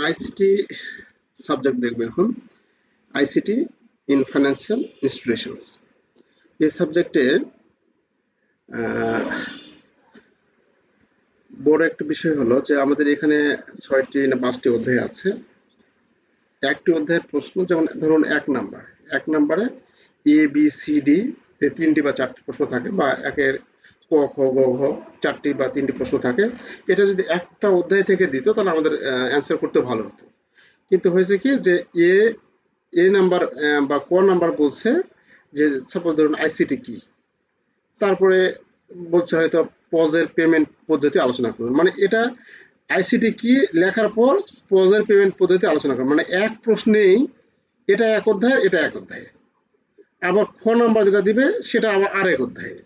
ICT subject দেখবে এখন। ICT in financial institutions, এই সাবজেক্টের বড় একটা বিষয় হলো যে আমাদের এখানে ৬টি না ৫টি অধ্যায় আছে। একটি অধ্যায়ের প্রশ্ন যেমন ধরুন ১ নাম্বারে ABCD ৩টি বা ৪টি প্রশ্ন থাকে, বা একের ক খ গ ঘ ৪টি বা ৩টি প্রশ্ন থাকে। এটা যদি একটা অধ্যায় থেকে দিত তাহলে আমাদের অ্যান্সার করতে ভালো হতো। কিন্তু হয়েছে কি যে এ এ নাম্বার বা ক নাম্বার বলছে যে সাপোজ ধরুন আইসিটি কি, তারপরে বলছে হয়তো পজের পেমেন্ট পদ্ধতি আলোচনা করুন। মানে এটা আইসিটি কি লেখার পর পজের পেমেন্ট পদ্ধতি আলোচনা করুন, মানে এক প্রশ্নেই এটা এক অধ্যায়, এটা এক অধ্যায়ে। আবার খ নাম্বার যেটা দিবে সেটা আবার আরেক অধ্যায়ে,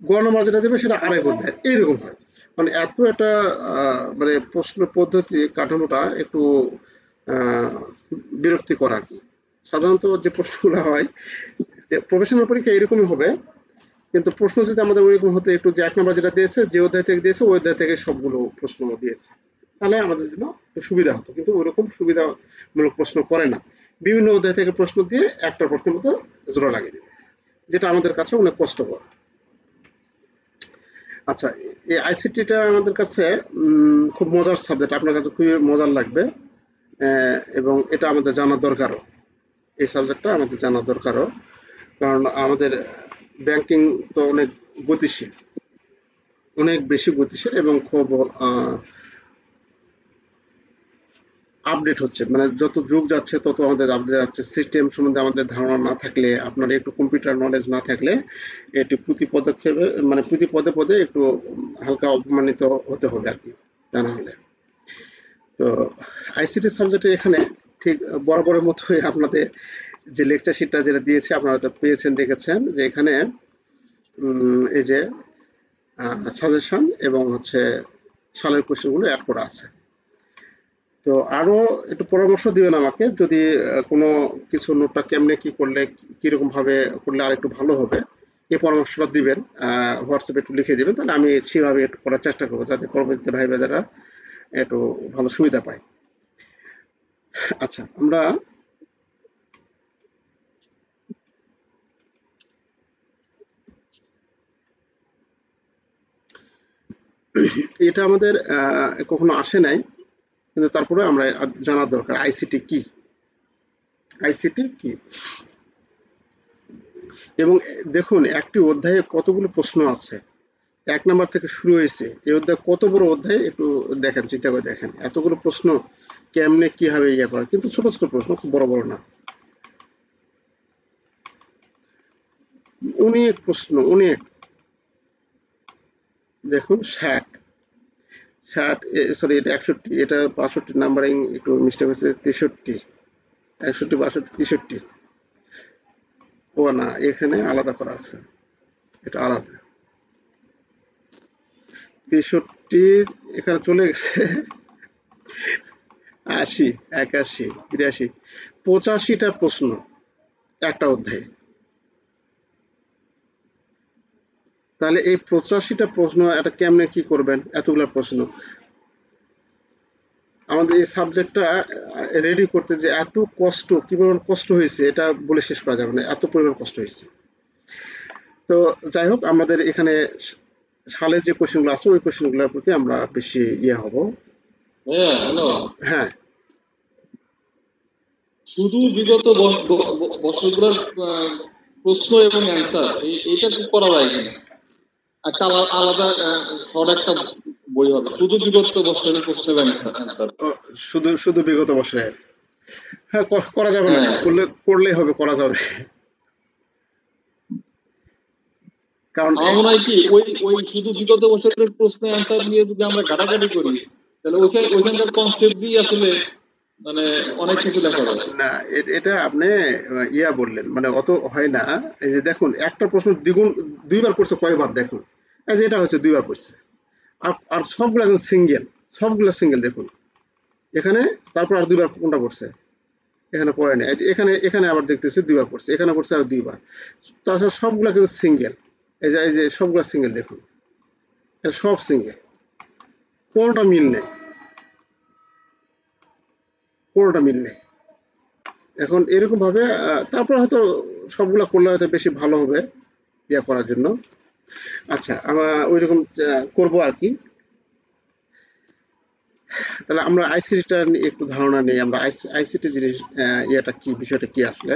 গ নাম্বার যেটা দিবে সেটা আরেক অধ্যায়, এইরকম হয়। মানে এত একটা মানে প্রশ্ন পদ্ধতি কাঠামোটা একটু আহ, বিরক্তিকর আর কি। সাধারণত যে প্রশ্নগুলো হয় যে প্রফেশনাল পরীক্ষা এরকমই হবে, কিন্তু প্রশ্ন যদি আমাদের ওইরকম হতো একটু, যে ১ নম্বর যেটা দিয়েছে যে অধ্যায় থেকে দিয়েছে ওই অধ্যায় থেকে সবগুলো প্রশ্ন দিয়েছে, তাহলে আমাদের জন্য একটু সুবিধা হতো। কিন্তু ওইরকম সুবিধামূলক প্রশ্ন করে না, বিভিন্ন অধ্যায় থেকে প্রশ্ন দিয়ে একটা প্রশ্নের মতো জোড়া লাগিয়ে দেবে, যেটা আমাদের কাছে অনেক কষ্টকর। আচ্ছা, এই আইসিটিটা আমাদের কাছে খুব মজার সাবজেক্ট, আপনার কাছে খুবই মজার লাগবে। এবং এটা আমাদের জানা দরকারও, এই সাবজেক্টটা আমাদের জানা দরকারও। কারণ আমাদের ব্যাংকিং তো অনেক গতিশীল, অনেক বেশি গতিশীল এবং খুব আপডেট হচ্ছে। মানে যত যুগ যাচ্ছে তত আমাদের আপডেট যাচ্ছে। সিস্টেম সম্বন্ধে আমাদের ধারণা না থাকলে, আপনার একটু কম্পিউটার নলেজ না থাকলে, একটু প্রতি পদক্ষেপে মানে প্রতি পদে পদে একটু হালকা অপমানিত হতে হবে আর কি, তা না হলে। তো আইসিটি সাবজেক্টের এখানে ঠিক বরাবরের মতোই আপনাদের যে লেকচার শিটটা যেটা দিয়েছে আপনারা তো পেয়েছেন, দেখেছেন যে এখানে এই যে সাজেশন এবং হচ্ছে সালের কোশ্চেনগুলো অ্যাড করা আছে। তো আরো একটু পরামর্শ দিবেন আমাকে, যদি কোনো কিছু নোটটা কেমনে কি করলে, কিরকম ভাবে করলে আর একটু ভালো হবে, এই পরামর্শটা দিবেন। হোয়াটসঅ্যাপে একটু লিখে দিবেন, তাহলে আমি সেভাবে একটু করার চেষ্টা করবো, যাতে পরবর্তীতে ভাই বোনেরা একটু ভালো সুবিধা পায়। আচ্ছা, আমরা এটা আমাদের কখনো আসে নাই, কিন্তু তারপরে আমরা জানার দরকার আইসিটি কি। আইসিটি কি এবং দেখুন একটি অধ্যায়ে কতগুলো প্রশ্ন আছে, ১ নাম্বার থেকে শুরু হয়েছে। এই অধ্যায় কত বড় অধ্যায় একটু দেখেন, চিন্তা করে দেখেন, এতগুলো প্রশ্ন কেমনে কিভাবে ইয়ে করা, কিন্তু ছোট ছোট প্রশ্ন, খুব বড় বড় না। অনেক প্রশ্ন, অনেক। দেখুন ৬০, সরি এটা ৬১, এটা ৬২ নাম্বারিং একটু মিস্টেক হয়েছে, ৬৩, ৬১, ৬২, ৬৩। ও না, এখানে আলাদা করা আছে, এটা আলাদা। ৬৩ এখানে চলে গেছে ৮০, ৮১, ৮২, ৮৫টা প্রশ্ন একটা অধ্যায়ে। তাহলে এই ৮৫টা প্রশ্ন এটা কেমনে কি করবেন, এতগুলো প্রশ্ন। আমাদের এই সাবজেক্টটা রেডি করতে যে এত কষ্ট, কি পরিমাণ কষ্ট হয়েছে এটা বলে শেষ করা যাবে না, এত পরিমাণ কষ্ট হয়েছে। তো যাই হোক, আমাদের এখানে সালের যে কোশ্চেনগুলো আছে ওই কোশ্চেনগুলোর প্রতি আমরা বেশি ইয়ে হব। হ্যাঁ, হ্যালো। হ্যাঁ, শুধু বিগত বছরগুলোর প্রশ্ন এবং অ্যান্সার এইটা করা যায় কিনা? একটা আলাদা শর্ট একটা বই হবে শুধু বিগত বছরের প্রশ্ন এবং অ্যান্সার। শুধু শুধু বিগত বছরের। হ্যাঁ, করা যাবে না, হ্যাঁ, করলেই হবে, করা যাবে। কারণ আমার মনে হয় কি ওই ওই শুধু বিগত বছরের প্রশ্ন অ্যান্সার নিয়ে যদি আমরা ঘাটাঘাটি করি, তাহলে ওইখানকার কনসেপ্ট দিয়ে আসলে মানে অনেক কিছু লেখা যায়। না, এটা আপনি ইয়া বললেন, মানে অত হয় না। এই যে দেখুন একটা প্রশ্ন দ্বিগুণ, দুইবার করছে কয়বার দেখুন। এই যে এটা হচ্ছে দুইবার করছে। আর সবগুলো একদম সিঙ্গেল, সবগুলো সিঙ্গেল দেখুন এখানে। তারপর আর দুইবার কোনটা করছে, এখানে পড়ে নেই। এখানে এখানে আবার দেখতেছি দুইবার করছে, এখানে করছে আর দুইবার। তাছাড়া সবগুলা কিন্তু সিঙ্গেল। এই যে সবগুলা সিঙ্গেল দেখুন, এটা সব সিঙ্গেল, কোনটা মিল নেই। কোনোটা মিল নেই। এখন এরকম ভাবে তারপর হয়তো সবগুলা করলে হয়তো বেশি ভালো হবে ইয়া করার জন্য। আচ্ছা, আমরা ওইরকম করবো আর কি। তাহলে আমরা আইসিটিটা একটু ধারণা নেই, আমরা আইসিটি জিনিস ইয়েটা কি, বিষয়টা কি আসলে।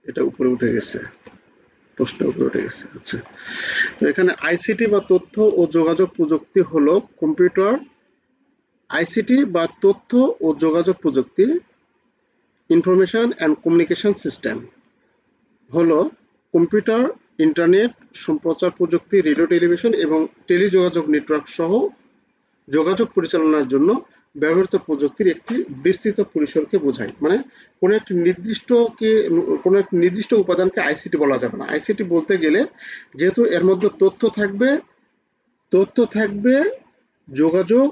এটা উপরে উঠে গেছে, প্রশ্ন উপরে উঠে গেছে। আচ্ছা, তো এখানে আইসিটি বা তথ্য ও যোগাযোগ প্রযুক্তি হলো কম্পিউটার। আইসিটি বা তথ্য ও যোগাযোগ প্রযুক্তি, ইনফরমেশন অ্যান্ড কমিউনিকেশন সিস্টেম, হলো কম্পিউটার, ইন্টারনেট, সম্প্রচার প্রযুক্তি, রেডিও, টেলিভিশন এবং টেলিযোগাযোগ নেটওয়ার্ক সহ যোগাযোগ পরিচালনার জন্য ব্যবহৃত প্রযুক্তির একটি বিস্তৃত পরিসরকে বোঝায়। মানে কোনো একটি নির্দিষ্ট উপাদানকে আইসিটি বলা যাবে না। আইসিটি বলতে গেলে যেহেতু এর মধ্যে তথ্য থাকবে, যোগাযোগ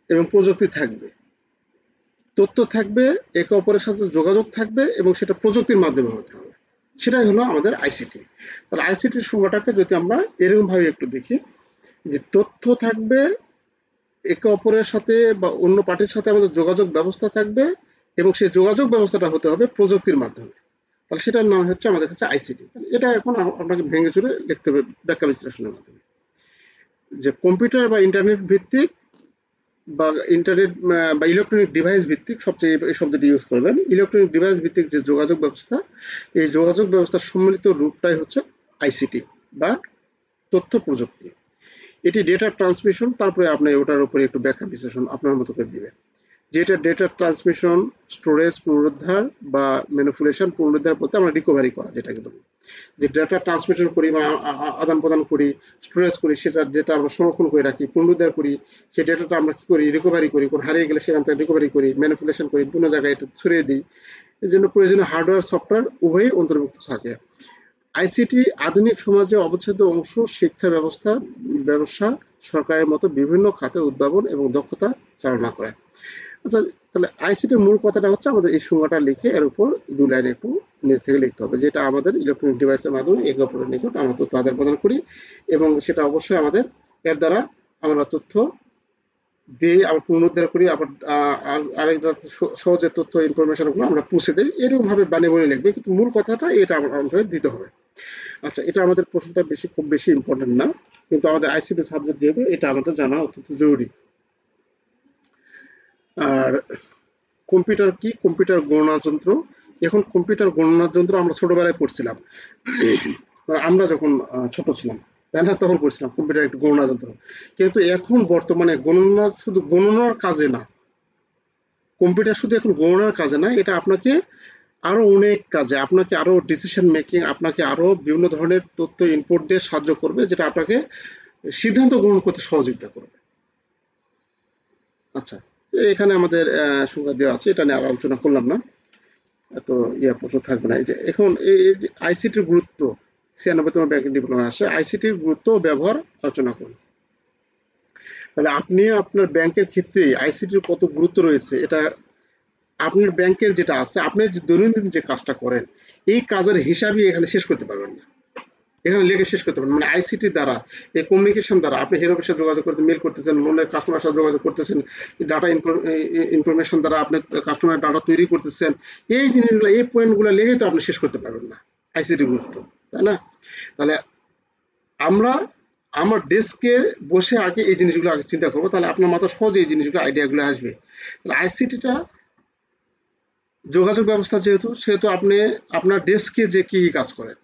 এবং প্রযুক্তি থাকবে। তথ্য থাকবে, একে অপরের সাথে যোগাযোগ থাকবে এবং সেটা প্রযুক্তির মাধ্যমে হতে হবে। সেটাই হলো আমাদের আইসিটি। তাহলে আইসিটির সংজ্ঞাটাকে যদি আমরা এরকম ভাবে একটু দেখি, যে তথ্য থাকবে, একে অপরের সাথে বা অন্য পার্টির সাথে আমাদের যোগাযোগ ব্যবস্থা থাকবে এবং সেই যোগাযোগ ব্যবস্থাটা হতে হবে প্রযুক্তির মাধ্যমে। তাহলে সেটার নাম হচ্ছে আমাদের কাছে আইসিটি। এটা এখন আপনাকে ভেঙে চুরে লিখতে হবে ব্যাখ্যা বিশ্লেষণের মাধ্যমে, যে কম্পিউটার বা ইন্টারনেট ভিত্তিক বা ইন্টারনেট বা ইলেকট্রনিক ডিভাইস ভিত্তিক, সবচেয়ে এই শব্দটি ইউজ করবেন, ইলেকট্রনিক ডিভাইস ভিত্তিক যে যোগাযোগ ব্যবস্থা, এই যোগাযোগ ব্যবস্থার সম্মিলিত রূপটাই হচ্ছে আইসিটি বা তথ্য প্রযুক্তি। এটি ডেটা ট্রান্সমিশন, তারপরে আপনি ওটার উপরে একটু ব্যাখ্যা বিশ্লেষণ আপনার মতো করে দিবেন। যেটা ডেটা ট্রান্সমিশন, স্টোরেজ, পুনরুদ্ধার বা ম্যানিপুলেশন, পুনরুদ্ধার বলতে আমরা রিকভারি করা যেটাকে বলি, যে ডেটা ট্রান্সমিশন করি বা আদান প্রদান করি, স্টোরেজ করি, সেটা ডেটা আমরা সংরক্ষণ করে রাখি, পুনরুদ্ধার করি, সেই ডেটাটা আমরা কি করি, রিকভারি করি, কোন হারিয়ে গেলে সেখান থেকে রিকভারি করি, ম্যানিপুলেশন করি, বিভিন্ন জায়গায় এটা ছড়িয়ে দিই। এর জন্য প্রয়োজনীয় হার্ডওয়্যার, সফটওয়্যার উভয়ই অন্তর্ভুক্ত থাকে। আইসিটি আধুনিক সমাজে অবিচ্ছেদ্য অংশ। শিক্ষা ব্যবস্থা, ব্যবসা, সরকারের মতো বিভিন্ন খাতে উদ্ভাবন এবং দক্ষতা চালনা করে। অর্থাৎ তাহলে আইসিটির মূল কথাটা হচ্ছে আমাদের এই সংজ্ঞাটা লিখে এর উপর 2 লাইন একটু নিচ থেকে লিখতে হবে, যেটা আমাদের ইলেকট্রনিক ডিভাইসের মাধ্যমে একে অপরের নিকট আমরা তথ্য আদান প্রদান করি এবং সেটা অবশ্যই আমাদের এর দ্বারা আমরা তথ্য দিয়ে আবার পুনরুদ্ধার করি, আবার আরেক সহজে তথ্য ইনফরমেশন গুলো আমরা পৌঁছে দিই। এরকম ভাবে বানিয়ে বলে লিখবে, কিন্তু মূল কথাটা এটা আমাদের দিতে হবে। আচ্ছা, এটা আমাদের প্রশ্নটা খুব বেশি ইম্পর্টেন্ট না, কিন্তু আমাদের আইসিটি সাবজেক্ট যেহেতু এটা আমাদের জানা অত্যন্ত জরুরি। আর কম্পিউটার কি? কম্পিউটার গণনা যন্ত্র। এখন কম্পিউটার গণনা যন্ত্র আমরা ছোটবেলায় পড়ছিলাম, আমরা যখন ছোট ছিলাম, তাই না, তখন পড়ছিলাম কম্পিউটার একটু গণনা যন্ত্র। কিন্তু এখন বর্তমানে গণনা শুধু গণনার কাজে না, কম্পিউটার শুধু এখন গণনার কাজে না, এটা আপনাকে আরো অনেক কাজে, আপনাকে আরো ডিসিশন মেকিং, আপনাকে আরো বিভিন্ন ধরনের তথ্য ইনপুট দিয়ে সাহায্য করবে, যেটা আপনাকে সিদ্ধান্ত গ্রহণ করতে সহযোগিতা করবে। আচ্ছা, এখানে আমাদের সংজ্ঞা দেওয়া আছে, এটা নিয়ে আর আলোচনা করলাম না, এত প্রশ্ন থাকবে না। এই যে এখন এই যে আইসিটির গুরুত্ব, 96তম ব্যাংকিং ডিপ্লোমা আসে, আইসিটির গুরুত্ব ও ব্যবহার আলোচনা করুন। তাহলে আপনি আপনার ব্যাংকের ক্ষেত্রে আইসিটির কত গুরুত্ব রয়েছে, এটা আপনার ব্যাংকের যেটা আছে, আপনি যে দৈনন্দিন যে কাজটা করেন, এই কাজের হিসাবই এখানে শেষ করতে পারবেন না, এখানে লিখে শেষ করতে পারবেন। মানে আইসিটি দ্বারা, এই কমিউনিকেশন দ্বারা আপনি হেড অফিসে যোগাযোগ করতে, মেল করতেছেন, লোনের কাস্টমার সাথে যোগাযোগ করতেছেন, ডাটা ইনফরমেশন দ্বারা আপনি কাস্টমার ডাটা তৈরি করতেছেন, এই জিনিসগুলো, এই পয়েন্টগুলো লিখে তো আপনি শেষ করতে পারবেন না আইসিটি গুরুত্ব, তাই না? তাহলে আমরা আমার ডেস্কে বসে আগে এই জিনিসগুলো আগে চিন্তা করবো, তাহলে আপনার মাথা সহজে এই জিনিসগুলো, আইডিয়াগুলো আসবে। তাহলে আইসিটিটা যোগাযোগ ব্যবস্থা যেহেতু, সেহেতু আপনি আপনার ডেস্কে যে কি কাজ করেন,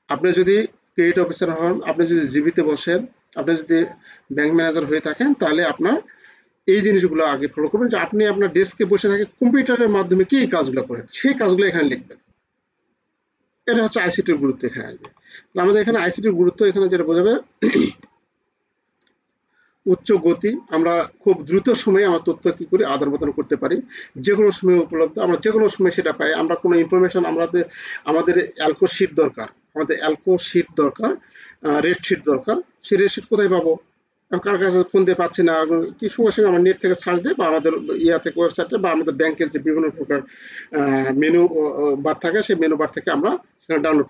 আপনি যদি ক্রেডিট অফিসার হন, আপনি যদি জিবিতে বসেন, আপনি যদি ব্যাংক ম্যানেজার হয়ে থাকেন, তাহলে আপনার এই জিনিসগুলো আগে ফলো করবেন, যে আপনি আপনার ডেস্কে বসে থাকে কম্পিউটারের মাধ্যমে কি কাজগুলো করেন, সেই কাজগুলো এখানে লিখবেন। এটা হচ্ছে আইসিটির গুরুত্ব এখানে আসবে। আমাদের এখানে আইসিটির গুরুত্ব এখানে যেটা বোঝাবে, উচ্চ গতি, আমরা খুব দ্রুত সময়ে আমার তথ্য কি করে আদান প্রদান করতে পারি, যে কোনো সময় উপলব্ধ, আমরা যে কোনো সময় সেটা পাই। আমরা কোনো ইনফরমেশন, আমাদের অ্যালকো শিট দরকার, আমাদের অ্যালকো শিট দরকার, রেড শিট দরকার, সেই রেড শিট কোথায় পাবো? কার কাছে ফোন দিয়ে পাচ্ছি না, কি সঙ্গে সঙ্গে আমার নেট থেকে সার্চ দিয়ে বা আমাদের ইয়া থেকে, ওয়েবসাইটে বা আমাদের ব্যাংকের যে বিভিন্ন প্রকার মেনু বার থাকে, সেই মেনু বার থেকে আমরা সেখানে ডাউনলোড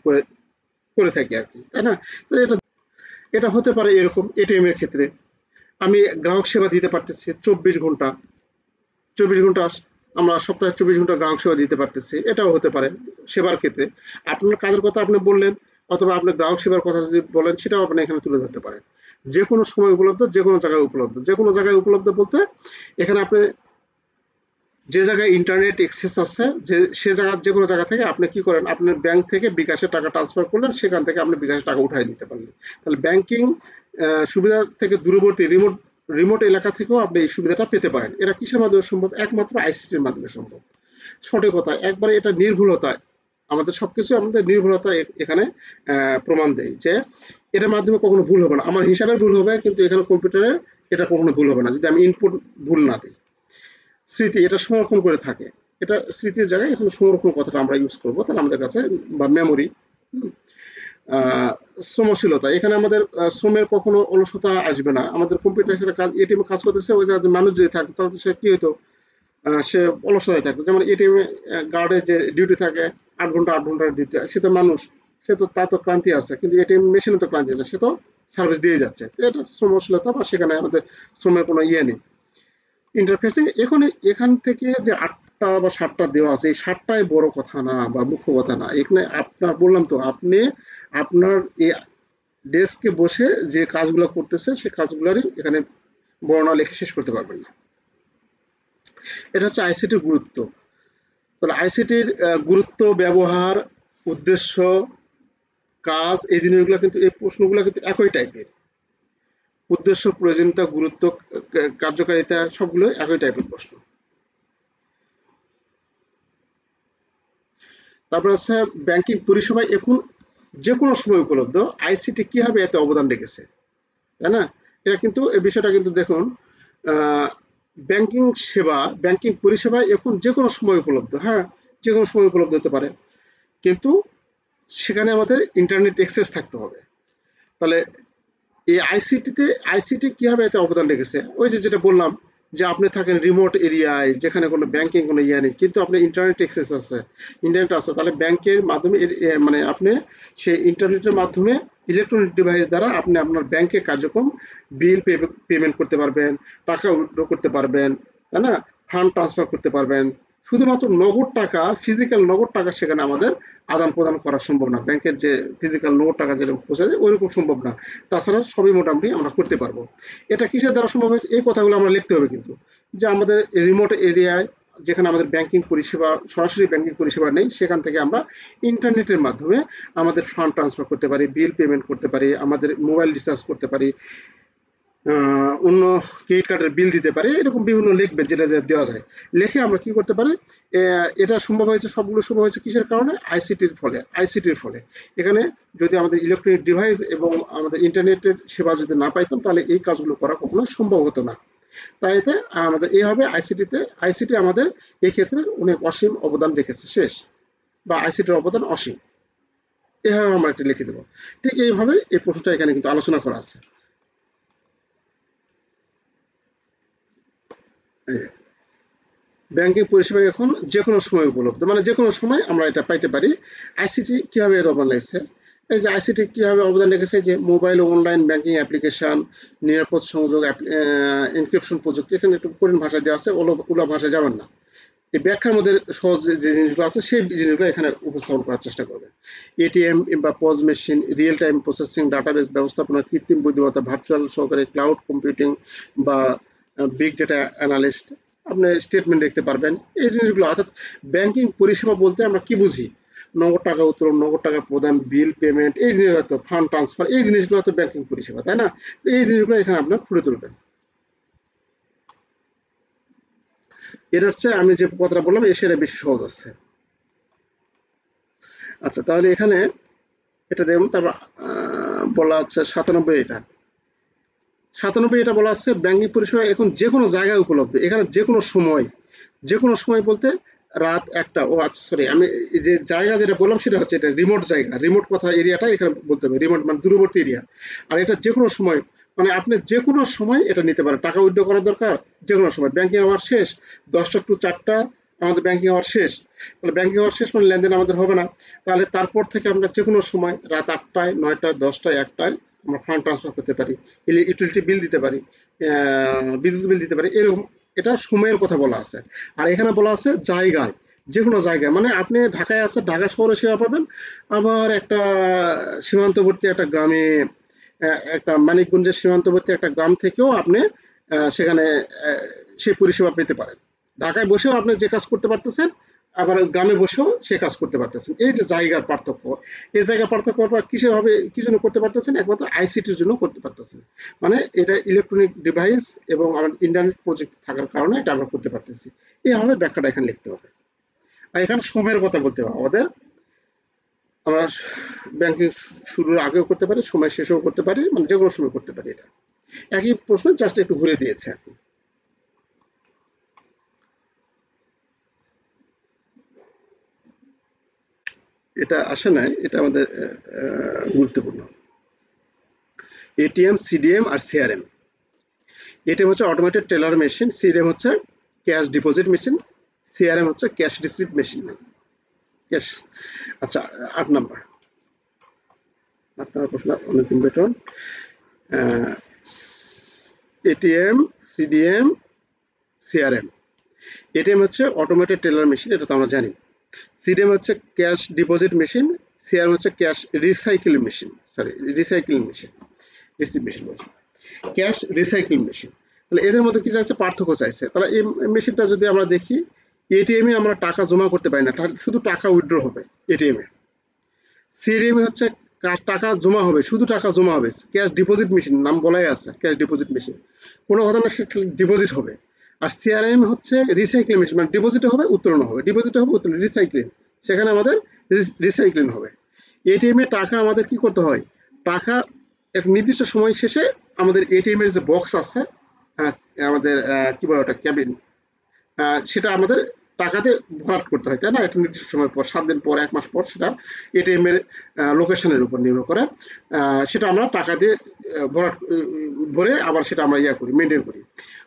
করে থাকি আর কি, তাই না? তো এটা এটা হতে পারে এরকম এটিএম এর ক্ষেত্রে, আমি গ্রাহক সেবা দিতে পারতেছি 24 ঘন্টা, 24 ঘন্টা, আমরা সপ্তাহে 24 ঘন্টা গ্রাহক সেবা দিতে পারতেছি, এটাও হতে পারে সেবার ক্ষেত্রে। আপনার কাজের কথা আপনি বললেন, অথবা আপনি গ্রাহক সেবার কথা যদি বলেন সেটাও আপনি এখানে তুলে ধরতে পারেন। যে কোনো সময় উপলব্ধ, যে কোনো জায়গায় উপলব্ধ। যে কোনো জায়গায় উপলব্ধ বলতে এখানে আপনি যে জায়গায় ইন্টারনেট অ্যাক্সেস আছে, যে সে জায়গা, যে কোনো জায়গা থেকে আপনি কি করেন, আপনার ব্যাংক থেকে বিকাশে টাকা ট্রান্সফার করলেন, সেখান থেকে আপনি বিকাশে টাকা উঠাই দিতে পারলেন। তাহলে ব্যাংকিং সুবিধা থেকে দূরবর্তী রিমোট রিমোট এলাকা থেকেও আপনি এই সুবিধাটা পেতে পারেন। এটা কিসের মাধ্যমে সম্ভব? একমাত্র আইসিটির মাধ্যমে সম্ভব। সঠিক কথা, একবারে এটা নির্ভুলতা, আমাদের সবকিছু আমাদের নির্ভুলতা এখানে প্রমাণ দেয় যে এটার মাধ্যমে কখনো ভুল হবে না। আমার হিসাবের ভুল হবে, কিন্তু এখানে কম্পিউটারে এটা কখনো ভুল হবে না যদি আমি ইনপুট ভুল না দিই। স্মৃতি এটা সংরক্ষণ করে থাকে, এটা স্মৃতির জায়গায় এখানে সংরক্ষণ কথাটা আমরা ইউজ করবো, তাহলে আমাদের কাছে, বা মেমোরি। শ্রমশীলতা, এখানে আমাদের শ্রমের কখনো অলসতা আসবে না। আমাদের কম্পিউটার সেটা কাজ, এটিএম কাজ করতেছে, ওই জায়গায় মানুষ যদি থাকতো তাহলে সে কি হতো, সে অলসতায় থাকতো। যেমন এটিএম গার্ডে যে ডিউটি থাকে 8 ঘন্টা 8 ঘন্টা দিতে, সে তো মানুষ, সে তো, তার তো ক্লান্তি আছে, কিন্তু এটিএম মেশিনে তো ক্লান্তি না, সে তো সার্ভিস দিয়ে যাচ্ছে। এটা শ্রমশীলতা, বা সেখানে আমাদের শ্রমের কোনো ইয়ে নেই। ইন্টারফেসিং, এখন এখান থেকে যে 8টা বা 7টা দেওয়া আছে, এই 7টাই বড় কথা না বা মুখ্য কথা না। এখানে আপনার বললাম তো, আপনি আপনার এই ডেস্কে বসে যে কাজগুলো করতেছে সেই কাজগুলোরই এখানে বর্ণনা লিখে শেষ করতে পারবেন না। এটা হচ্ছে আইসিটির গুরুত্ব। তাহলে আইসিটির গুরুত্ব, ব্যবহার, উদ্দেশ্য, কাজ, এই জিনিসগুলো কিন্তু, এই প্রশ্নগুলো কিন্তু একই টাইপের। উদ্দেশ্য, প্রয়োজনীয়তা, গুরুত্ব, কার্যকারিতা, সবগুলো একই টাইপের প্রশ্ন। তারপর হচ্ছে ব্যাংকিং পরিষেবা এখন যে কোনো সময় উপলব্ধ, আইসিটি কিভাবে এতে অবদান রেখেছে, তাই না? এটা কিন্তু, এই বিষয়টা কিন্তু দেখুন, ব্যাংকিং সেবা, ব্যাংকিং পরিষেবা এখন যে কোনো সময় উপলব্ধ, হ্যাঁ, যে কোনো সময় উপলব্ধ হতে পারে, কিন্তু সেখানে আমাদের ইন্টারনেট অ্যাক্সেস থাকতে হবে। তাহলে এই আইসিটি কিভাবে এতে অবদান রেখেছে? ওই যে যেটা বললাম, যে আপনি থাকেন রিমোট এরিয়ায়, যেখানে কোনো ব্যাংকিং কোনো ইয়ে নেই, কিন্তু আপনি ইন্টারনেট অ্যাক্সেস আছে, ইন্টারনেট আছে, তাহলে ব্যাংকের মাধ্যমে মানে আপনি সেই ইন্টারনেটের মাধ্যমে ইলেকট্রনিক ডিভাইস দ্বারা আপনি আপনার ব্যাংকের কার্যক্রম, বিল পেমেন্ট করতে পারবেন, টাকা উইথড্র করতে পারবেন, তাই না? ফান্ড ট্রান্সফার করতে পারবেন। শুধুমাত্র নগদ টাকা, ফিজিক্যাল নগদ টাকা সেখানে আমাদের আদান প্রদান করা সম্ভব না। ব্যাংকের যে ফিজিক্যাল নগদ টাকা যেরকম পৌঁছে যায় ওইরকম সম্ভব না। তাছাড়া সবই মোটামুটি আমরা করতে পারবো। এটা কিসের দ্বারা সম্ভব হয়েছে, এই কথাগুলো আমরা লিখতে হবে কিন্তু, যে আমাদের রিমোট এরিয়ায় যেখানে আমাদের ব্যাংকিং পরিষেবা, সরাসরি ব্যাংকিং পরিষেবা নেই, সেখান থেকে আমরা ইন্টারনেটের মাধ্যমে আমাদের ফান্ড ট্রান্সফার করতে পারি, বিল পেমেন্ট করতে পারি, আমাদের মোবাইল রিচার্জ করতে পারি, অন্য ক্রেডিট কার্ডের বিল দিতে পারি, এরকম বিভিন্ন লিখবে যেটা দেওয়া যায়। লিখে আমরা কি করতে পারি, এটা সম্ভব হয়েছে, সবগুলো সম্ভব হয়েছে কিসের কারণে? আইসিটির ফলে। এখানে যদি আমাদের ইলেকট্রনিক ডিভাইস এবং আমাদের ইন্টারনেটের সেবা যদি না পাইতাম, তাহলে এই কাজগুলো করা কখনো সম্ভব হতো না। তাই এতে আমাদের এইভাবে আইসিটি আমাদের এই ক্ষেত্রে অনেক অসীম অবদান রেখেছে, শেষ, বা আইসিটির অবদান অসীম। এভাবে আমরা এটা লিখে দেবো। ঠিক এইভাবে এই প্রশ্নটা এখানে কিন্তু আলোচনা করা আছে। ব্যাংকিং পরিষেবা এখন যে কোনো সময় উপলব্ধ, মানে যে কোনো সময় আমরা এটা পাইতে পারি। আইসিটি কিভাবে এর অবদান রেখেছে? এই যে আইসিটি কিভাবে অবদান রেখেছে, যে মোবাইল ও অনলাইন ব্যাংকিং অ্যাপ্লিকেশন, নিরাপদ সংযোগ, এনক্রিপশন প্রযুক্তি, এখানে একটু কঠিন ভাষায় দেওয়া আছে, ওলা ভাষায় যাবেন না। এই ব্যাখ্যার মধ্যে সহজ যে জিনিসগুলো আছে সেই জিনিসগুলো এখানে উপস্থাপন করার চেষ্টা করবেন। এটিএম বা pause machine, real time processing, database ব্যবস্থাপনা, কৃত্রিম বুদ্ধিমত্তা, ভার্চুয়াল সহকারে ক্লাউড কম্পিউটিং, বা বিগ ডেটা অ্যানালিস্ট, আপনি স্টেটমেন্ট দেখতে পারবেন, এই জিনিসগুলো। অর্থাৎ ব্যাংকিং পরিষেবা বলতে আমরা কি বুঝি? নগদ টাকা উত্তোলন, নগদ টাকা প্রদান, বিল পেমেন্ট, এই জিনিসগুলো তো, ফান্ড ট্রান্সফার, এই জিনিসগুলো তো ব্যাংকিং পরিষেবা, তাই না? এই জিনিসগুলো এখানে আপনার ফুটে তুলবেন। এটা হচ্ছে আমি যে কথাটা বললাম, সেটা বেশি সহজ আছে। আচ্ছা, তাহলে এখানে এটা দেখুন, তারপর বলা আছে 97, এটা বলা আছে ব্যাংকিং পরিষেবা এখন যে কোনো জায়গায় উপলব্ধ। এখানে যে কোনো সময়, যে কোনো সময় বলতে রাত 1টা, ও আচ্ছা সরি, আমি যে জায়গা যেটা বললাম সেটা হচ্ছে এটা রিমোট জায়গা, রিমোট কথা এরিয়াটা এখানে বলতে হবে, রিমোট মানে দূরবর্তী এরিয়া। আর এটা যে কোনো সময়, মানে আপনি যে কোনো সময় এটা নিতে পারেন। টাকা উইথড্র করার দরকার, যে কোনো সময়, ব্যাংকিং আওয়ার শেষ 10টা টু 4টা আমাদের ব্যাংকিং আওয়ার শেষ, তাহলে ব্যাংকিং আওয়ার শেষ মানে লেনদেন আমাদের হবে না। তাহলে তারপর থেকে আমরা যে কোনো সময় রাত 8টায়, 9টায়, 10টায়, 1টায় আমরা ফান্ড ট্রান্সফার করতে পারি, ইউটিলিটি বিল দিতে পারি, বিদ্যুৎ বিল দিতে পারি, এরকম। এটা সময়ের কথা বলা আছে। আর এখানে বলা আছে জায়গায়, যে কোনো জায়গায়, মানে আপনি ঢাকায় আছেন, ঢাকা শহরে সেবা পাবেন, আবার একটা সীমান্তবর্তী একটা গ্রামে, একটা মানিকগঞ্জের সীমান্তবর্তী একটা গ্রাম থেকেও আপনি সেখানে সেই পরিষেবা পেতে পারেন। ঢাকায় বসেও আপনি যে কাজ করতে পারতেছেন, আবার গ্রামে বসেও সে কাজ করতে পারতেছেন। এই যে জায়গার পার্থক্য, এই জায়গার পার্থক্য কিসে হবে, কি জন্য করতে পারতেছেন? একমাত্র আইসিটির জন্য করতে পারতেছেন। মানে এটা ইলেকট্রনিক ডিভাইস এবং আমার ইন্টারনেট প্রযুক্তি থাকার কারণে এটা আমরা করতে পারতেছি। এইভাবে ব্যাখ্যাটা এখানে লিখতে হবে। আর এখানে সময়ের কথা বলতে হবে আমাদের। আমরা ব্যাংকিং শুরুর আগেও করতে পারি, সময় শেষেও করতে পারি, মানে যে কোনো সময় করতে পারি। এটা একই প্রশ্ন, জাস্ট একটু ঘুরে দিয়েছে আর কি। এটা আসে নাই, এটা আমাদের গুরুত্বপূর্ণ। এটিএম, সিডিএম আর সিআরএম। এটিএম হচ্ছে অটোমেটেড টেলার মেশিন, সিডিএম হচ্ছে ক্যাশ ডিপোজিট মেশিন, সিআরএম হচ্ছে ক্যাশ রিসিভ মেশিন। ক্যাশ। আচ্ছা, ৮ নাম্বার। আপনার প্রশ্ন অনেক বেতন। ATM, CDM, CRM. এটিএম হচ্ছে অটোমেটেড টেলার মেশিন, এটা তো আমরা জানি। সিডিএম হচ্ছে ক্যাশ ডিপোজিট মেশিন, সিআরএম হচ্ছে cash recycle machine, sorry recycle machine, receive machine বলছি, ক্যাশ রিসাইকেল মেশিন। তাহলে এদের মধ্যে কি চাইছে? পার্থক্য চাইছে। তাহলে এই মেশিনটা যদি আমরা দেখি, এটিএম এ আমরা টাকা জমা করতে পারি না, শুধু টাকা উইথড্র হবে এটিএম এ। সিডিএম হচ্ছে টাকা জমা হবে, শুধু টাকা জমা হবে। ক্যাশ ডিপোজিট মেশিন, নাম বলাই আছে, ক্যাশ ডিপোজিট মেশিন, কোনো কথা না, ডিপোজিট হবে। আর সিআরএম হচ্ছে রিসাইক্লিং মেশিন, মানে ডিপোজিট হবে, উত্তোলন হবে, ডিপোজিট হবে, উত্তোলন, রিসাইক্লিং। সেখানে আমাদের রিসাইক্লিং হবে। এটিএম এ টাকা আমাদের কি করতে হয়? টাকা এক নির্দিষ্ট সময় শেষে আমাদের এটিএম এর যে বক্স আছে, আমাদের কি বলে ওটা, ক্যাবিন, সেটা আমাদের টাকাতে ভরাট করতে হয়, তাই না? একটা নির্দিষ্ট সময় পর, 7 দিন পর, 1 মাস পর, সেটা এটিএম এর লোকেশনের উপর নির্ভর করে সেটা আমরা টাকা দিয়ে ভরাট ভরে আবার সেটা আমরা করি, মেনটেন করি।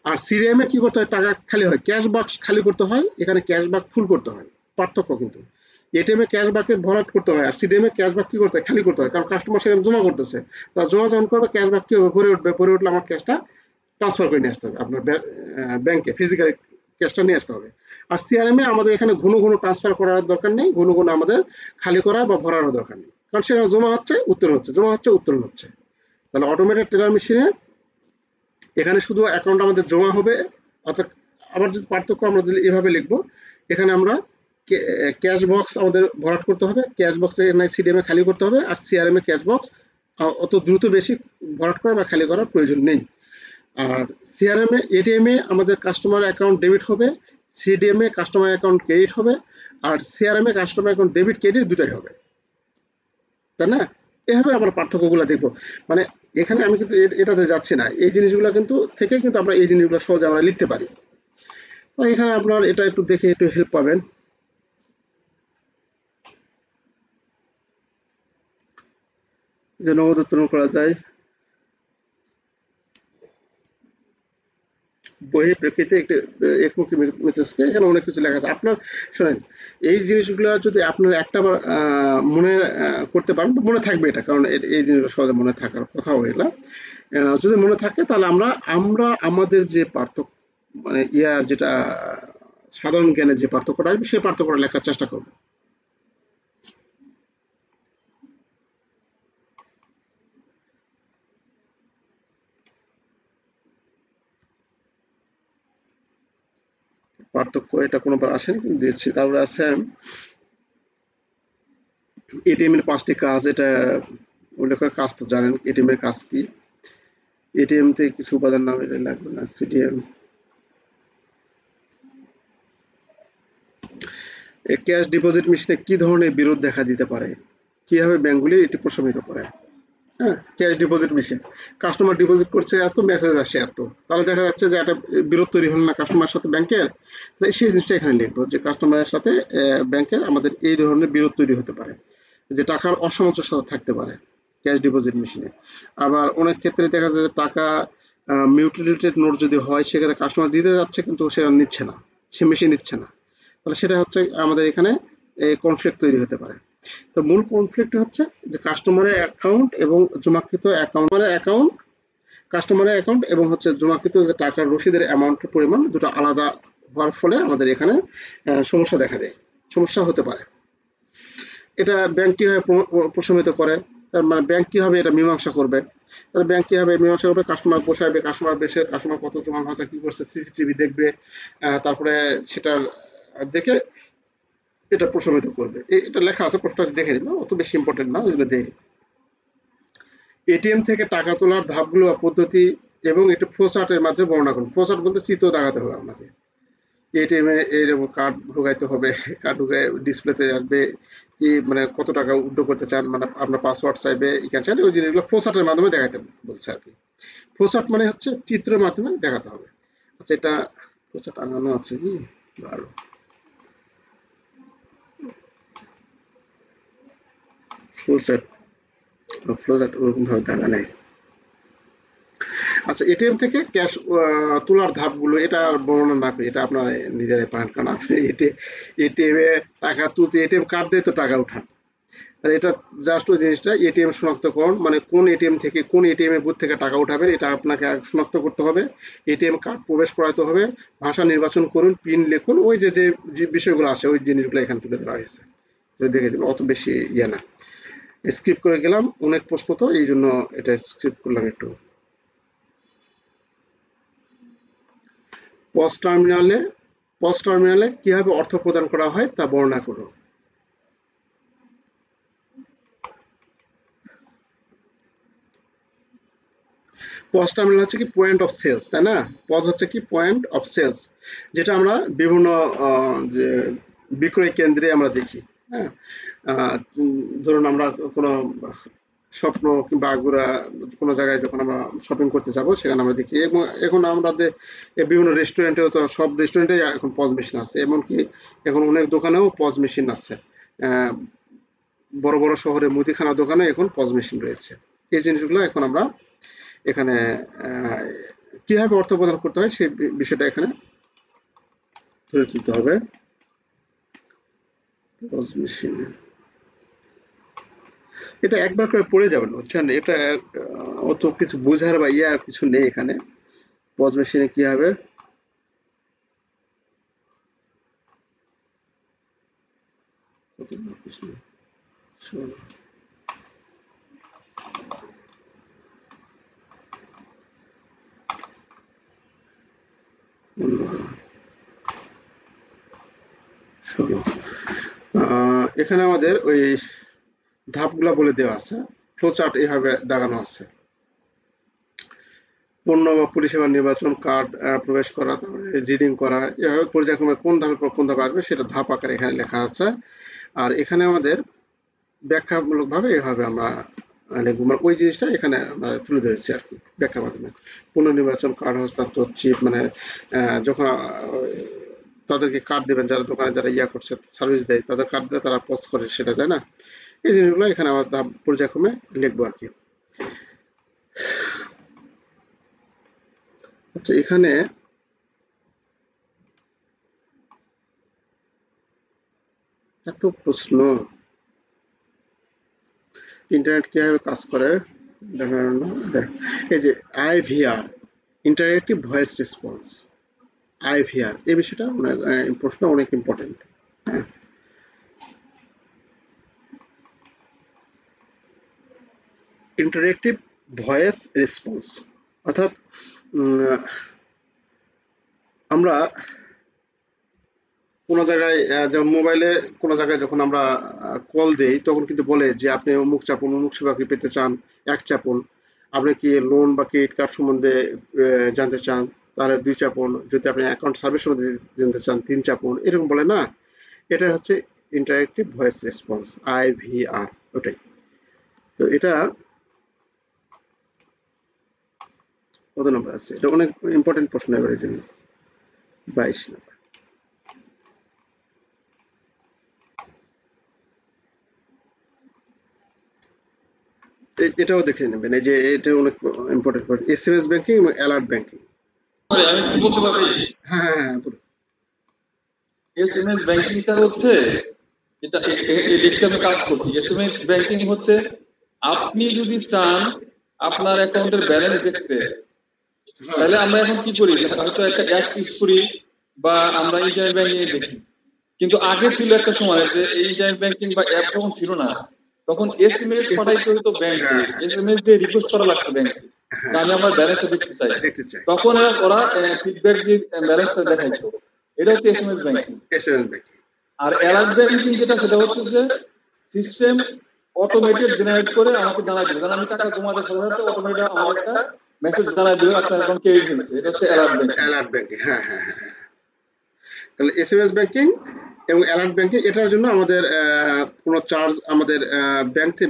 আর সিডিএম এ কি করতে হয়? টাকা খালি হয়, ক্যাশ বাক্স খালি করতে হয়, এখানে ক্যাশ বাক্স ফুল করতে হয়। পার্থক্য কিন্তু এটিএম এ ক্যাশ বাকে ভরাট করতে হয়, আর সিডিএম এ ক্যাশ বাক কি করতে হয়? খালি করতে হয়, কারণ কাস্টমার সেখানে জমা করতেছে। তা জমা যখন করবে, ক্যাশ বাক কি হবে? ভরে উঠবে, ভরে উঠলে আমার ক্যাশটা ট্রান্সফার করে নিয়ে আসতে হবে আপনার ব্যাংকে, ফিজিক্যাল ক্যাশটা নিয়ে আসতে হবে। আর সিআরএম এ আমাদের এখানে ঘন ঘন ট্রান্সফার করার দরকার নেই, ঘন ঘন আমাদের খালি করা বা ভরানোর দরকার নেই, কারণ সেখানে জমা হচ্ছে, উত্তোলন হচ্ছে, জমা হচ্ছে, উত্তোলন হচ্ছে। তাহলে অটোমেটেড টেলার মেশিনে এখানে শুধু অ্যাকাউন্ট আমাদের জমা হবে। অর্থাৎ আবার যদি পার্থক্য আমরা যদি এভাবে লিখবো, এখানে আমরা ক্যাশ বক্স আমাদের ভরাট করতে হবে, ক্যাশ বক্স সিডিএম এ খালি করতে হবে, আর সিআরএম এ ক্যাশ বক্স অত দ্রুত বেশি ভরাট করা বা খালি করার প্রয়োজন নেই। আর সিআরএম এ, এটিএম এ আমাদের কাস্টমার অ্যাকাউন্ট ডেবিট হবে, সিডিএম এ কাস্টমার অ্যাকাউন্ট ক্রেডিট হবে, আর সিআরএম এ কাস্টমার অ্যাকাউন্ট ডেবিট ক্রেডিট দুটাই হবে, তাই না? এভাবে আমরা পার্থক্যগুলো দেখবো। মানে এখানে আমি কিন্তু এটাতে যাচ্ছি না, এই জিনিসগুলো কিন্তু থেকে কিন্তু আমরা এই জিনিসগুলো সহজে আমরা লিখতে পারি। তো এখানে আপনার এটা একটু দেখে একটু হেল্প পাবেন। যে নগদ উত্তোলন করা যায় বইয়ের প্রেক্ষিতে একটি একমুখী মেসেজকে, এখানে অনেক কিছু লেখা আছে। আপনার শোনেন, এই জিনিসগুলো যদি আপনার একটা বার মনে করতে পারেন, মনে থাকবে এটা, কারণ এই জিনিসগুলো সহজে মনে থাকার কথাও এগুলা। যদি মনে থাকে তাহলে আমরা আমরা আমাদের যে পার্থক্য, মানে যেটা সাধারণ জ্ঞানের যে পার্থক্যটা আসবে, সেই পার্থক্যটা লেখার চেষ্টা করব। পার্থক্য এটা কোনোবার আসেনি, কিন্তু দিয়েছি। তারপরে আছে এটিএম এর 5টি কাজ, এটা উল্লেখের কাজ তো জানেন, এটিএম এর কাজ কি। এটিএম থেকে কিছু উপাদান নাম, এটা লাগবে না। সিডিএম, ক্যাশ ডিপোজিট মেশিনে কি ধরনের বিরোধ দেখা দিতে পারে, কিভাবে ব্যাংকগুলি এটি প্রশমিত করে। হ্যাঁ, cash deposit machine, customer deposit করছে এত, মেসেজ আসছে এত, তাহলে দেখা যাচ্ছে যে একটা বিরোধ তৈরি হলো না কাস্টমারের সাথে ব্যাংকের। সেই জিনিসটা এখানে লিখবো যে কাস্টমারের সাথে ব্যাংকের আমাদের এই ধরনের বিরোধ তৈরি হতে পারে, যে টাকার অসামঞ্জস্যতা থাকতে পারে ক্যাশ ডিপোজিট মেশিনে। আবার অনেক ক্ষেত্রে দেখা যায় যে টাকা মিউটিলেটেড নোট যদি হয়, সেক্ষেত্রে কাস্টমার দিতে যাচ্ছে কিন্তু সেটা নিচ্ছে না, সে মেশিন নিচ্ছে না, তাহলে সেটা হচ্ছে আমাদের এখানে কনফ্লিক্ট তৈরি হতে পারে। তো মূল কনফ্লিক্ট হচ্ছে যে কাস্টমারের অ্যাকাউন্ট এবং জমাকৃত অ্যাকাউন্ট, কাস্টমারের অ্যাকাউন্ট এবং হচ্ছে জমাকৃত যে টাকার রসিদের অ্যামাউন্টের পরিমাণ দুটো আলাদা হওয়ার ফলে আমাদের এখানে সমস্যা দেখা দেয়, সমস্যা হতে পারে। এটা ব্যাংক কিভাবে প্রশমিত করে, তার মানে ব্যাংক কিভাবে এটা মীমাংসা করবে, তাহলে ব্যাংক কিভাবে মীমাংসা করবে, কাস্টমার বসাবে, কাস্টমার বেসে কাস্টমার কত জমা ভাষা কি করছে সিসিটিভি দেখবে, তারপরে সেটার দেখে এটা প্রশমিত করবে। এটা লেখা আছে, প্রশ্নটা দেখে নিন, অত বেশি ইম্পর্টেন্ট না, এগুলো দেখে। এটিএম থেকে টাকা তোলার ধাপগুলো বা পদ্ধতি এবং একটি ফ্লোচার্টের মাধ্যমে বর্ণনা করুন। ফ্লোচার্ট বলতে চিত্র দেখাতে হবে আপনাকে। এটিএম এ এরকম কার্ড ঢুকাইতে হবে, কার্ড ঢুকাই ডিসপ্লেতে আসবে, কি মানে কত টাকা উইথড্র করতে চান, মানে আপনার পাসওয়ার্ড চাইবে, এখানে চাইলে ওই জিনিসগুলো ফ্লোচার্টের মাধ্যমে দেখাতে বলছে আর কি। ফ্লোচার্ট মানে হচ্ছে চিত্রের মাধ্যমে দেখাতে হবে। আচ্ছা, এটা ফ্লোচার্ট আনানো আছে কি ভালো, ফ্লোচার্ট ফ্লোচার্ট ওরকম ভাবে দেখা নেই। আচ্ছা, এটিএম থেকে ক্যাশ তোলার ধাপগুলো এটা আর বর্ণনা না করি, এটা আপনারা নিজেরাই পারেন, কারণ আপনি এটিএম এ টাকা তুলতে এটিএম কার্ড দিয়ে তো টাকা উঠান। তাহলে এটা জাস্ট ওই জিনিসটা এটিএম শনাক্তকরণ, মানে কোন এটিএম থেকে কোন এটিএম এর বুথ থেকে টাকা উঠাবেন এটা আপনাকে শনাক্ত করতে হবে। এটিএম কার্ড প্রবেশ করাতে হবে, ভাষা নির্বাচন করুন, পিন লিখুন, ওই যে যে বিষয়গুলো আছে ওই জিনিসগুলো এখানে তুলে ধরা হয়েছে, দেখে দিন, অত বেশি ইয়ে না। স্কিপ করে গেলাম, অনেক প্রশ্ন তো এই জন্য এটা স্কিপ করলাম একটু। পজ টার্মিনালে কিভাবে অর্থ প্রদান করা হয় তা বর্ণনা করুন। পজ টার্মিনাল হচ্ছে কি পয়েন্ট অফ সেলস, তাই না? পজ হচ্ছে কি পয়েন্ট অফ সেলস, যেটা আমরা বিভিন্ন যে বিক্রয় কেন্দ্রে আমরা দেখি। হ্যাঁ, ধরুন আমরা কোনো স্বপ্ন কিংবা আগুরা কোনো জায়গায় যখন আমরা শপিং করতে যাব সেখানে আমরা দেখি, এবং এখন আমাদের বিভিন্ন রেস্টুরেন্টেও তো, সব রেস্টুরেন্টে এখন পজ মেশিন আছে, এমনকি এখন অনেক দোকানেও পজ মেশিন আছে। বড় বড় শহরে মুদিখানা দোকানে এখন পজ মেশিন রয়েছে। এই জিনিসগুলো এখন আমরা এখানে কিভাবে অর্থ প্রদান করতে হয় সেই বিষয়টা এখানে তুলে তুলতে হবে। পজ মেশিন এটা একবার করে পড়ে যাবেন, বুঝছেন? এটা অত কিছু বোঝার বা ইয়ে আর কিছু নেই এখানে। পজ মেশিনে কি হবে, এখানে আমাদের ওই ধাপগুলা বলে দেওয়া আছে, ফ্লোচার্ট এইভাবে দেখানো আছে। পণ্য বা পরিষেবা নির্বাচন, কার্ড প্রবেশ করা, তারপরে রিডিং করা, এভাবে পর্যায়ক্রমে কোন ধাপের পর কোন ধাপে আসবে সেটা ধাপ আকারে এখানে লেখা আছে। আর এখানে আমাদের ব্যাখ্যামূলক ভাবে এভাবে আমরা লিখবো, মানে ওই জিনিসটা এখানে আমরা তুলে ধরেছি আর কি ব্যাখ্যার মাধ্যমে। পুনর্নির্বাচন, কার্ড হস্তান্তর, চিপ, মানে যখন তাদেরকে কার্ড দেবেন, যারা দোকানে যারা ইয়া করছে সার্ভিস দেয় তাদের কার্ড দেয়, তারা পোস্ট করে সেটা, তাই না? এই জিনিসগুলো এখানে আমরা ধাপ পর্যায়ক্রমে লিখবো আর কি। আচ্ছা, এখানে এত প্রশ্ন, ইন্টারনেট কিভাবে কাজ করে দেখানো, এই যে IVR, interactive voice response, IVR, এই বিষয়টা অনেক প্রশ্ন অনেক ইম্পর্টেন্ট। হ্যাঁ, ইন্টারেক্টিভ ভয়েস রেসপন্স অর্থাৎ আমরা কোনো জায়গায় যেমন মোবাইলে কোনো জায়গায় যখন আমরা কল দেই তখন কিন্তু বলে যে আপনি অমুক চাপুন, অমুক সেবা কি পেতে চান, এক চাপুন। আপনি কি লোন বা ক্রেডিট কার্ড সম্বন্ধে জানতে চান, তাহলে দুই চাপুন। যদি আপনি অ্যাকাউন্ট সার্ভিস সম্বন্ধে জানতে চান, তিন চাপুন, এরকম বলে না? এটা হচ্ছে ইন্টারেক্টিভ ভয়েস রেসপন্স, আইভিআর, ওটাই। তো এটা কত নম্বর আছে, এটা অনেক ইম্পর্টেন্ট প্রশ্ন এবারের জন্য, 22 নম্বর। এটাও দেখে নেবেন, এই যে এটা অনেক ইম্পর্টেন্ট, এসএমএস ব্যাংকিং এবং অ্যালার্ট ব্যাংকিং। আমি কি বলতে পারি? হ্যাঁ হ্যাঁ হ্যাঁ, এসএমএস ব্যাংকিংটা হচ্ছে এটা এই দেখছি আমি কাজ করছি। এসএমএস ব্যাংকিং হচ্ছে আপনি যদি চান আপনার অ্যাকাউন্টের ব্যালেন্স দেখতে, তাহলে আমরা এখন কি করি, হয়তো একটা অ্যাপস ইউজ করি বা আমরা ইন্টারনেট ব্যাংকিং এ দেখি। কিন্তু আগে ছিল একটা সময় যে এই ইন্টারনেট ব্যাংকিং বা অ্যাপ যখন ছিল না, তখন এসএমএস পাঠাইতে হতো ব্যাংকে, এসএমএস দিয়ে রিকোয়েস্ট করা লাগতো ব্যাংকে যে আমি আমার ব্যালেন্সটা দেখতে চাই। তখন ওরা ফিডব্যাক দিয়ে ব্যালেন্সটা দেখাইতো। এটা হচ্ছে এসএমএস ব্যাংকিং। আর অ্যালার্ট ব্যাংকিং যেটা, সেটা হচ্ছে যে সিস্টেম অটোমেটেড জেনারেট করে আমাকে জানাই দিবে, কারণ আমি টাকা জমা দেওয়ার সাথে সাথে অটোমেটেড আমার একটা মেসেজ জানাই দিবে আপনার অ্যাকাউন্ট ক্রেডিট হয়েছে। এটা হচ্ছে অ্যালার্ট ব্যাংকিং। অ্যালার্ট ব্যাংকিং, হ্যাঁ হ্যাঁ হ্যাঁ। তাহলে এসএমএস ব্যাংকিং এবং অ্যালার্ট ব্যাংকিং, এটার জন্য আমাদের কোনো চার্জ আমাদের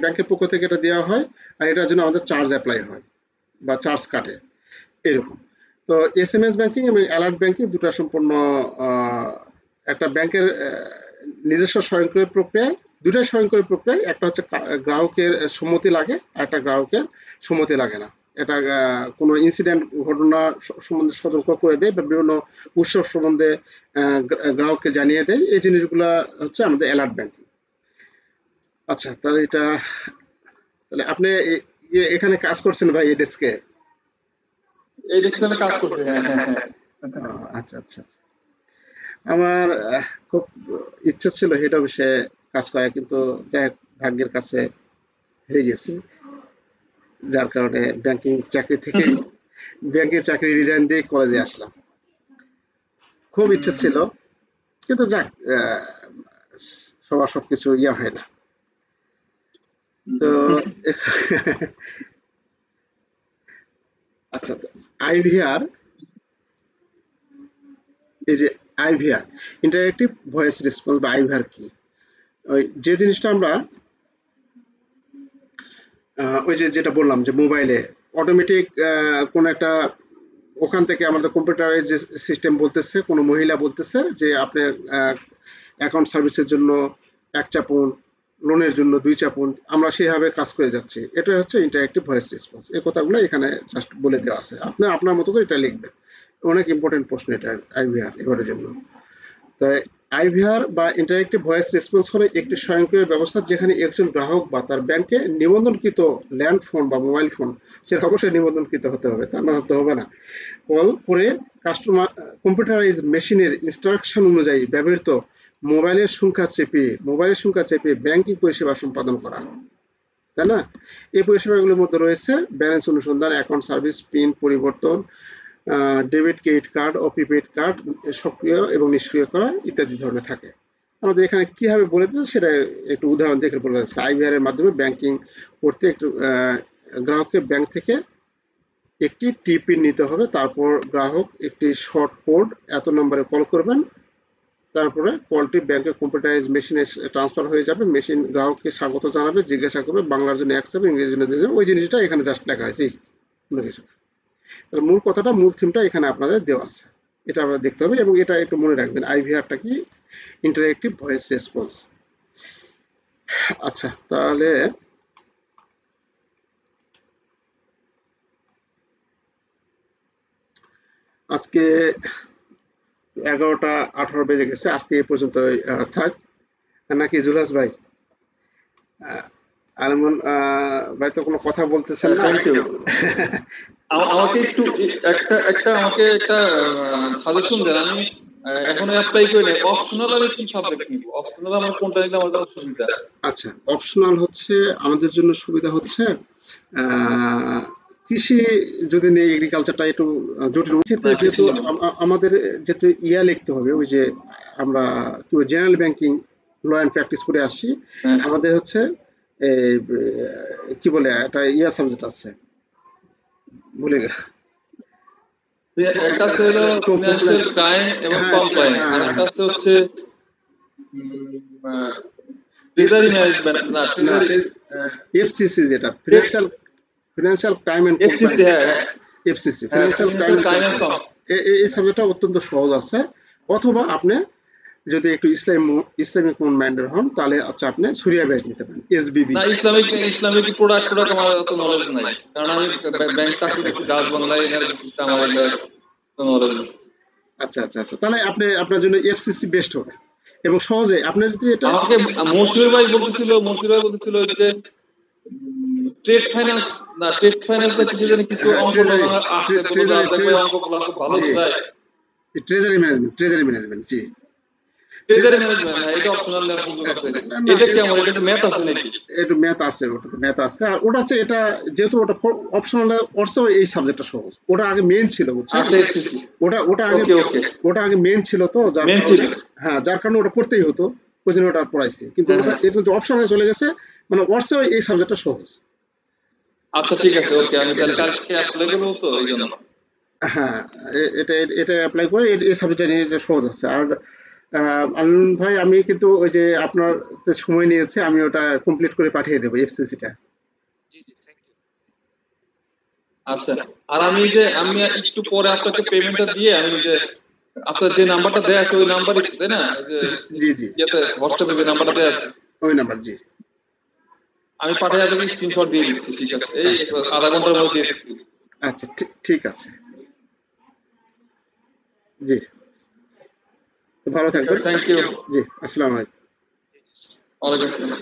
ব্যাংকের পক্ষ থেকে এটা দেওয়া হয়, আর এটার জন্য আমাদের চার্জ অ্যাপ্লাই হয় বা চার্জ কাটে এরকম। তো এসএমএস ব্যাংকিং এবং অ্যালার্ট ব্যাংকিং দুটো সম্পূর্ণ একটা ব্যাংকের নিজস্ব স্বয়ংক্রিয় প্রক্রিয়া, দুটাই স্বয়ংক্রিয় প্রক্রিয়া। একটা হচ্ছে গ্রাহকের সম্মতি লাগে, আর একটা গ্রাহকের সম্মতি লাগে না। এটা কোনো ইনসিডেন্ট ঘটনা সম্বন্ধে সতর্ক করে দেয় বা বিভিন্ন উৎসব সম্বন্ধে গ্রাহককে জানিয়ে দেয়। এই জিনিসগুলা হচ্ছে আমাদের অ্যালার্ট ব্যাংকিং। আচ্ছা, তাহলে এটা, তাহলে আপনি এখানে কাজ করছেন ভাই এই ডেস্কে? এই ডেস্কে কাজ করছে, হ্যাঁ হ্যাঁ হ্যাঁ। আচ্ছা আচ্ছা। আমার খুব ইচ্ছা ছিল এটা বিষয়ে কাজ করার, কিন্তু যাই ভাগ্যের কাছে হেরে গেছি, যার কারণে ব্যাংকের চাকরি রিজাইন দিয়ে কলেজে আসলাম। খুব ইচ্ছা ছিল, কিন্তু যাক, সবার সবকিছু ইয়া হয় না। তো আচ্ছা, আইভিআর, এই যে আইভিআর ইন্টারেক্টিভ ভয়েস রেসপন্স বা আইভিআর কি, ওই যে জিনিসটা আমরা ওই যে যেটা বললাম যে মোবাইলে অটোমেটিক কোন একটা, ওখান থেকে আমাদের কম্পিউটারের যে সিস্টেম বলতেছে, কোনো মহিলা বলতেছে যে আপনি অ্যাকাউন্ট সার্ভিসের জন্য 1 চাপুন, লোনের জন্য 2 চাপুন, আমরা সেইভাবে কাজ করে যাচ্ছি। এটা হচ্ছে ইন্টারেক্টিভ ভয়েস রেসপন্স। এই কথাগুলো এখানে জাস্ট বলে দেওয়া আছে, আপনি আপনার মতো করে এটা লিখবেন। অনেক ইম্পর্টেন্ট প্রশ্ন এটা আইভিআর এবারের জন্য। তাই আইভিআর বা ইন্টারেক্টিভ ভয়েস রেসপন্স হলো একটি স্বয়ংক্রিয় ব্যবস্থা যেখানে একজন গ্রাহক বা তার ব্যাংকে নিবন্ধনকৃত ল্যান্ড ফোন বা মোবাইল ফোন, সেটা অবশ্যই নিবন্ধনকৃত হতে হবে, তা না হতে হবে না, কল করে কাস্টমার কম্পিউটারাইজ মেশিনের ইনস্ট্রাকশন অনুযায়ী ব্যবহৃত মোবাইলের সংখ্যা চেপে ব্যাংকিং পরিষেবা সম্পাদন করা, তাই না? এই পরিষেবাগুলোর মধ্যে রয়েছে ব্যালেন্স অনুসন্ধান, অ্যাকাউন্ট সার্ভিস, পিন পরিবর্তন, ডেবিট ক্রেডিট কার্ড ও প্রিপেড কার্ড সক্রিয় এবং নিষ্ক্রিয় করা ইত্যাদি ধরনের থাকে। আমাদের এখানে কিভাবে বলে দিচ্ছে সেটা একটু উদাহরণ দেখে বলে যাচ্ছে। আইভিআর এর মাধ্যমে ব্যাংকিং করতে একটু গ্রাহককে ব্যাংক থেকে একটি টিপিন নিতে হবে, তারপর গ্রাহক একটি শর্ট কোড এত নম্বরে কল করবেন, তারপরে কলটি ব্যাংকের কম্পিউটারাইজ মেশিনে ট্রান্সফার হয়ে যাবে। মেশিন গ্রাহককে স্বাগত জানাবে, জিজ্ঞাসা করবে বাংলার জন্য এক যাবে, ইংরেজির জন্য, ওই জিনিসটা এখানে জাস্ট লেখা হয়েছে কোনো কিছু। মূল কথাটা, মূল থিমটা এখানে আপনাদের দেওয়া আছে, এটা আপনারা দেখতে হবে এবং এটা একটু মনে রাখবেন, আইভিআরটা কি, ইন্টারেক্টিভ ভয়েস রেসপন্স। আচ্ছা, তাহলে আজকে 11:18 বেজে গেছে, আজকে এই পর্যন্ত থাক, নাকি জুলাস ভাই? আলমন ভাই তো কোনো কথা বলতেছেন না। Thank you. আমাকে একটু আমাকে একটা সাজেশন দেন। আমি এখনো অ্যাপ্লাই করিনি, অপশনাল আমি কি সাবজেক্ট নিব? অপশনাল আমার কোনটা নিলে আমার জন্য সুবিধা? আচ্ছা, অপশনাল হচ্ছে আমাদের জন্য সুবিধা হচ্ছে কৃষি যদি নেই, এগ্রিকালচারটা একটু জটিল ক্ষেত্রে, যেহেতু আমাদের যেহেতু লিখতে হবে, ওই যে আমরা general banking law and practice করে আসছি, আমাদের হচ্ছে কি বলে একটা সাবজেক্ট আছে, ভুলে গেছে। একটা ছিল ফিনান্সিয়াল ক্রাইম এবং কমপ্লায়েন্স, আর একটা হচ্ছে ট্রেজারি ম্যানেজমেন্ট, না ট্রেজারি, এফসিসি, যেটা ফিনান্সিয়াল ক্রাইম এন্ড এফসিসি, হ্যাঁ এফসিসি, ফিনান্সিয়াল ক্রাইম এন্ড এই সাবজেক্টটা অত্যন্ত সহজ আছে। অথবা আপনি যদি একটু ইসলামিক মুভমেন্টের হন, তাহলে আচ্ছা আপনি সুরিয়া ব্যাচ নিতে পারেন, এসবিবি। না, ইসলামিক প্রোডাক্ট আমার অত নলেজ নাই, কারণ আমি ব্যাংক চাকরি করছি ডাচ বাংলায়, এর বেসিসটা আমার এটা নলেজ নেই। আচ্ছা আচ্ছা আচ্ছা, তাহলে আপনার জন্য এফসিসি বেস্ট হবে। এবং সহজে আপনি যদি এটা আমাকে মশিউর ভাই বলতেছিল যে ট্রেড ফাইন্যান্স না কিছু জানি কিছু অঙ্ক আসছে বলে দেখো অঙ্কগুলো খুব ভালো বোঝায়। ট্রেজারি ম্যানেজমেন্ট জি ট্রেজারি ম্যানেজমেন্ট, হ্যাঁ এটা অপশনাল লেভেল আছে। এটা কি আমার এটা ম্যাথ আছে নাকি? একটু ম্যাথ আছে, ওটা ম্যাথ আছে। আর ওটা হচ্ছে এটা যেহেতু ওটা অপশনাল অর্থ এই সাবজেক্টটা সহজ। ওটা আগে মেইন ছিল বুঝছেন? আচ্ছা এসএসসি ওটা আগে মেইন ছিল তো, যার মেন ছিল। কারণে হ্যাঁ যার কারণে ওটা পড়তেই হতো, ওই জন্য ওটা পড়াইছে। কিন্তু ওটা এটা যে অপশনালে চলে গেছে, মানে অর্থ এই সাবজেক্টটা সহজ। আচ্ছা ঠিক আছে, ওকে আমি তাহলে কালকে অ্যাপ্লাই করব তো এই জন্য। হ্যাঁ এটা এটা অ্যাপ্লাই করে এই সাবজেক্টটা নিয়ে এটা সহজ আছে। আর আনন্দ ভাই আমি কিন্তু ওই যে আপনার যে সময় নিয়েছে আমি ওটা কমপ্লিট করে পাঠিয়ে দেবো এফসিসিটা। আচ্ছা, আর আমি একটু পরে আপনাকে পেমেন্টটা দিয়ে আমি যে আপনার যে নাম্বারটা দেয়া আছে ওই নাম্বারই তাই না? ওই যে জি জি ইয়েতে হোয়াটসঅ্যাপে যে নাম্বারটা দেয়া আছে ওই নাম্বার জি। আমি পাঠিয়ে আপনাকে স্ক্রিনশট দিয়ে দিচ্ছি। ঠিক আছে, এই আচ্ছা আধা ঘন্টার মধ্যে দিয়ে দিচ্ছি। আচ্ছা ঠিক আছে জি, ভালো থাকবেন। Thank you. জি আসসালামু আলাইকুম। ওয়ালাইকুম আসসালাম।